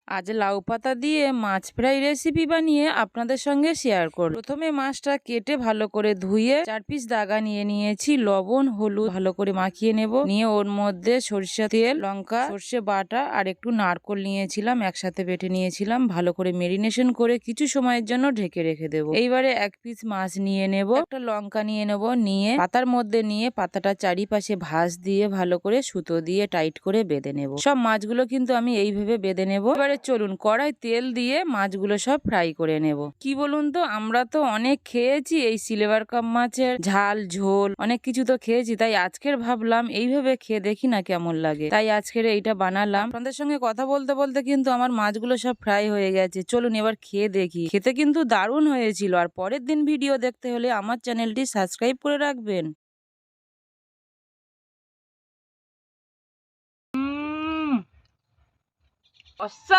আজ লাউ পাতা দিয়ে মাছ ফ্রাই রেসিপি বানিয়ে আপনাদের সঙ্গে শেয়ার করব। প্রথমে মাছটা কেটে ভালো করে ধুয়ে 4 পিস দাগা নিয়ে নিয়েছি। লবণ হলুদ ভালো করে মাখিয়ে নেব। নিয়ে ওর মধ্যে সরিষা তেল, লঙ্কা, সর্ষে বাটা আর একটু নারকোল নিয়েছিলাম, একসাথে বেটে নিয়েছিলাম। ভালো করে মেরিনেশন করে কিছু সময়ের জন্য ঢেকে রেখে দেবো। এইবারে 1 পিস মাছ নিয়ে নেব, একটা লঙ্কা নিয়ে নেব, নিয়ে পাতার মধ্যে নিয়ে পাতাটা চারিপাশে ভাঁজ দিয়ে ভালো করে সুতো দিয়ে টাইট করে বেঁধে নেব। সব মাছগুলো কিন্তু আমি এইভাবে বেঁধে নেব। এবারে চলুন কড়াই তেল দিয়ে মাছগুলো সব ফ্রাই করে নেব। কি বলুন তো, আমরা তো অনেক খেয়েছি এই সিলভার কাপ মাছের ঝাল ঝোল, অনেক কিছু তো খেয়েছি, তাই আজকের ভাবলাম এইভাবে খেয়ে দেখি না কেমন লাগে, তাই আজকের এইটা বানালাম। আপনাদের সঙ্গে কথা বলতে বলতে কিন্তু আমার মাছগুলো সব ফ্রাই হয়ে গেছে। চলুন এবার খেয়ে দেখি। খেতে কিন্তু দারুণ হয়েছিল। আর পরের দিন ভিডিও দেখতে হলে আমার চ্যানেলটি সাবস্ক্রাইব করে রাখবেন। অসাধারণ।